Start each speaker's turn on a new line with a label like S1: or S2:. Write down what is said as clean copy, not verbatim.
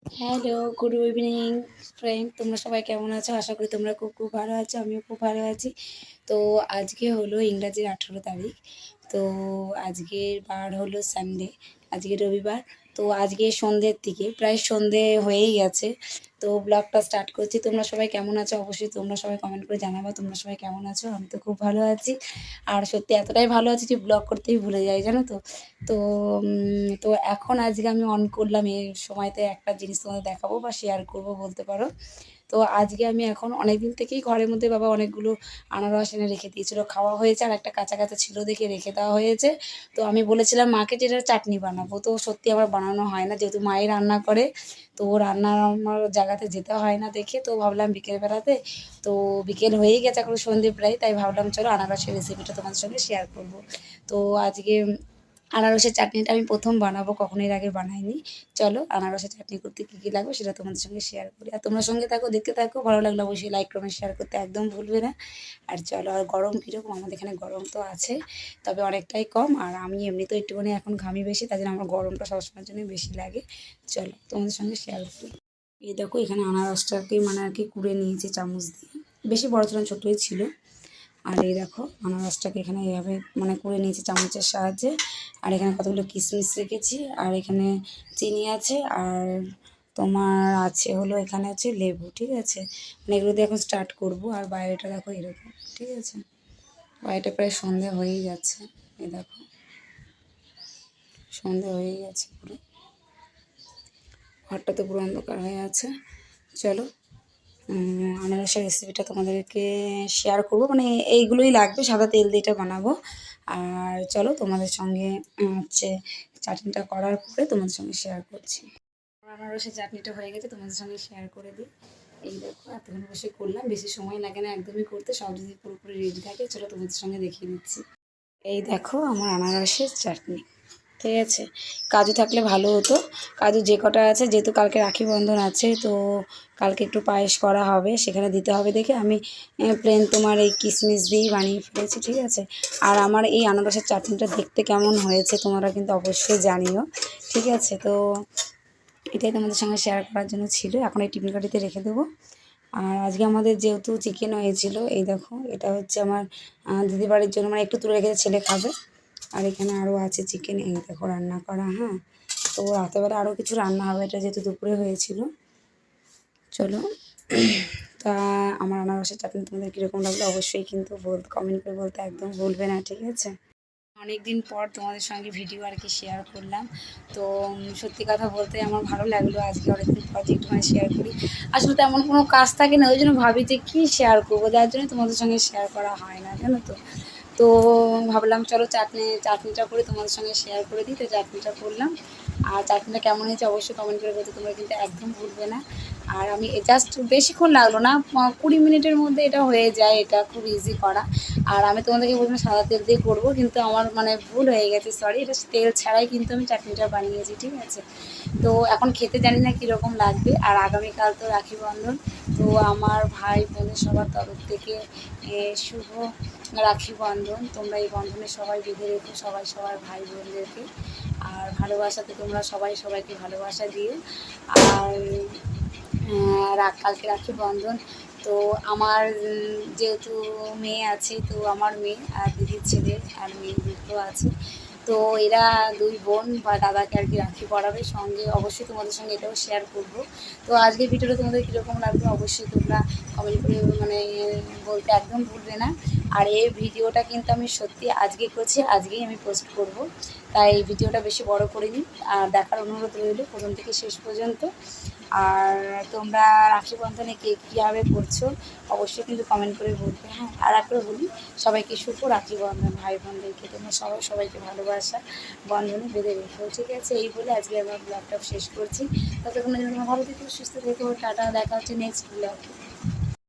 S1: Hello, good evening friend. তোমরা সবাই কেমন আছো? আশা করি তোমরা খুব খুব ভালো আছো। আমিও খুব ভালো আছি। তো আজকে হলো ইংরাজির 18 তারিখ। তো আজকের বার হলো সানডে, আজকে রবিবার। তো আজকে সন্ধ্যের দিকে প্রায় সন্ধে হয়েই গেছে। তো ব্লগটা স্টার্ট করছি। তোমরা সবাই কেমন আছো? অবশ্যই তোমরা সবাই কমেন্ট করে জানাবা তোমরা সবাই কেমন আছো। আমি তো খুব ভালো আছি। আর সত্যি এতটাই ভালো আছি যে ব্লগ করতেই ভুলে যাই, জানো তো? তো তো এখন আজকে আমি অন করলাম, এই সময়তে একটা জিনিস তোমাদের দেখাবো বা শেয়ার করব বলতে পারো। তো আজকে আমি এখন অনেক দিন থেকেই ঘরের মধ্যে বাবা অনেকগুলো আনারস এনে রেখে দিয়েছিল, খাওয়া হয়েছে, আর একটা কাঁচা কাঁচা ছিল দেখে রেখে দেওয়া হয়েছে। তো আমি বলেছিলাম মাকে যে এটার চাটনি বানাবো, তো সত্যি আমার বানানো হয় না, যেহেতু মাই রান্না করে। তো রান্নার আমার জায়গাতে যেতে হয় না দেখে, তো ভাবলাম বিকেলবেলাতে, তো বিকেল হয়েই গেছে এখন সন্ধে প্রায়, তাই ভাবলাম চলো আনারসের রেসিপিটা তোমাদের সঙ্গে শেয়ার করব। তো আজকে আনারসের চাটনিটা আমি প্রথম বানাবো, কখনো এর আগে বানাইনি। চলো আনারসের চাটনি করতে কী কী লাগবে সেটা তোমাদের সঙ্গে শেয়ার করি। আর তোমরা সঙ্গে থাকো, দেখতে থাকো, ভালো লাগলে অবশ্যই লাইক কমেন্ট শেয়ার করতে একদম ভুলবে না। আর চলো, আর গরম কীরকম? আমাদের এখানে গরম তো আছে, তবে অনেকটাই কম। আর আমি এমনিতেও একটুখানি এখন ঘামি বেশি, তাই জন্য আমার গরমটা সবসময়ের জন্যই বেশি লাগে। চলো তোমাদের সঙ্গে শেয়ার করি। এই দেখো, এখানে আনারসটাকে মানে আর কি কুড়ে নিয়েছি চামচ দিয়ে, বেশি বড় ছিল না, ছোটোই ছিল। আর এই দেখো আনারসটাকে এখানে এইভাবে মানে করে নিয়েছি চামচের সাহায্যে। আর এখানে কতগুলো কিশমিশ রেখেছি, আর এখানে চিনি আছে, আর তোমার আছে হলো এখানে আছে লেবু, ঠিক আছে। মানে এগুলো দিয়ে এখন স্টার্ট করবো। আর বাইরেটা দেখো এরকম, ঠিক আছে। বাইরেটা প্রায় সন্ধে হয়েই যাচ্ছে, এই দেখো সন্ধে হয়েই গেছে পুরো, ঘরটা তো পুরো অন্ধকার হয়ে আছে। চলো আনারসের রেসিপিটা তোমাদেরকে শেয়ার করবো, মানে এইগুলোই লাগবে, সাদা তেল দিয়ে এটা বানাবো। আর চলো তোমাদের সঙ্গে হচ্ছে চাটনিটা করার পরে তোমাদের সঙ্গে শেয়ার করছি। আনারসের চাটনিটা হয়ে গেছে, তোমাদের সঙ্গে শেয়ার করে দিই। এই দেখো এতক্ষণ বসে করলাম, বেশি সময় লাগে না একদমই করতে, সব যদি পুরোপুরি রেডি থাকে। চলো তোমাদের সঙ্গে দেখিয়ে দিচ্ছি। এই দেখো আমার আনারসের চাটনি, ঠিক আছে। কাজু থাকলে ভালো হতো, কাজু যে কটা আছে, যেহেতু কালকে রাখি বন্ধন আছে, তো কালকে একটু পায়েস করা হবে, সেখানে দিতে হবে দেখে আমি প্লেন তোমার এই কিশমিশ দিয়েই বানিয়ে ফেলেছি, ঠিক আছে। আর আমার এই আনারসের চাটনিটা দেখতে কেমন হয়েছে তোমরা কিন্তু অবশ্যই জানিও, ঠিক আছে। তো এটাই তোমাদের সঙ্গে শেয়ার করার জন্য ছিল। এখন এই টিফিন কাঠিতে রেখে দেবো। আর আজকে আমাদের যেহেতু চিকেন হয়েছিল, এই দেখো এটা হচ্ছে আমার দিদিবাড়ির জন্য, মানে একটু তুলে রেখেছে, ছেলে খাবে। আর এখানে আরও আছে চিকেন, এই দেখো রান্না করা। হ্যাঁ, তো রাতেরবেলা আরও কিছু রান্না হবে, এটা যেহেতু দুপুরে হয়েছিল। চলো তা আমার আনারসের চাটনি তোমাদের কীরকম লাগলো অবশ্যই কিন্তু কমেন্ট করে বলতে একদম ভুলবে না, ঠিক আছে। অনেক দিন পর তোমাদের সঙ্গে ভিডিও আর কি শেয়ার করলাম। তো সত্যি কথা বলতে আমার ভালো লাগলো আজকে অনেকদিন পর যে একটুখানি শেয়ার করি। আসলে তেমন কোনো কাজ থাকে না, ওই জন্য ভাবি যে কী শেয়ার করবো, যার জন্য তোমাদের সঙ্গে শেয়ার করা হয় না, জানো তো। তো ভাবলাম চলো চাটনিটা করে তোমাদের সঙ্গে শেয়ার করে দিই, তো চাটনিটা করলাম। আর চাটনিটা কেমন হয়েছে অবশ্যই কমেন্ট করে বলতে তোমরা কিন্তু একদম ভুলবে না। আর আমি জাস্ট বেশিক্ষণ লাগলো না, 20 মিনিটের মধ্যে এটা হয়ে যায়, এটা খুব ইজি করা। আর আমি তোমাদেরকে বলছিলাম সাদা তেল দিয়ে করবো, কিন্তু আমার মানে ভুল হয়ে গেছে, সরি, এটা তেল ছাড়াই কিন্তু আমি চাটনিটা বানিয়েছি, ঠিক আছে। তো এখন খেতে জানি না কীরকম লাগবে। আর আগামীকাল তো রাখি বন্ধন, তো আমার ভাই বোনের সবার তরফ থেকে শুভ রাখি বন্ধন। তোমরা এই বন্ধনে সবাই বেঁধে রেখো, সবাই সবার ভাই বোনদেরকে। আর ভালোবাসাতে তোমরা সবাই সবাইকে ভালোবাসা দিও। আর কালকে রাখি বন্ধন। তো আমার যেহেতু মেয়ে আছে, তো আমার মেয়ে আর দিদির ছেলে আর মেয়ে দুটো আছে, তো এরা দুই বোন বা দাদাকে আর কি রাখি পরাবে সঙ্গে। অবশ্যই তোমাদের সঙ্গে এটাও শেয়ার করব। তো আজকের ভিডিওটা তোমাদের কীরকম লাগবে অবশ্যই তোমরা কমেন্ট করে মানে বলতে একদম ভুলবে না। আর এই ভিডিওটা কিন্তু আমি সত্যি আজকে করছি, আজকেই আমি পোস্ট করব, তাই এই ভিডিওটা বেশি বড় করিনি। আর দেখার অনুরোধ রইল প্রথম থেকে শেষ পর্যন্ত। আর তোমরা রাখি বন্ধনে কে কীভাবে করছো অবশ্যই কিন্তু কমেন্ট করে বলবে। হ্যাঁ, আর একবার বলি, সবাইকে শুভ রাখি বন্ধন, ভাই বোনদেরকে তোমরা সবাই সবাইকে ভালোবাসা বন্ধনে বেঁধে রেখো, ঠিক আছে। এই বলে আজকে আমার ব্লগটা শেষ করছি। ততক্ষণের জন্য ভালো থেকো, সুস্থ থেকো, টাটা, দেখা হচ্ছে নেক্সট ব্লগ।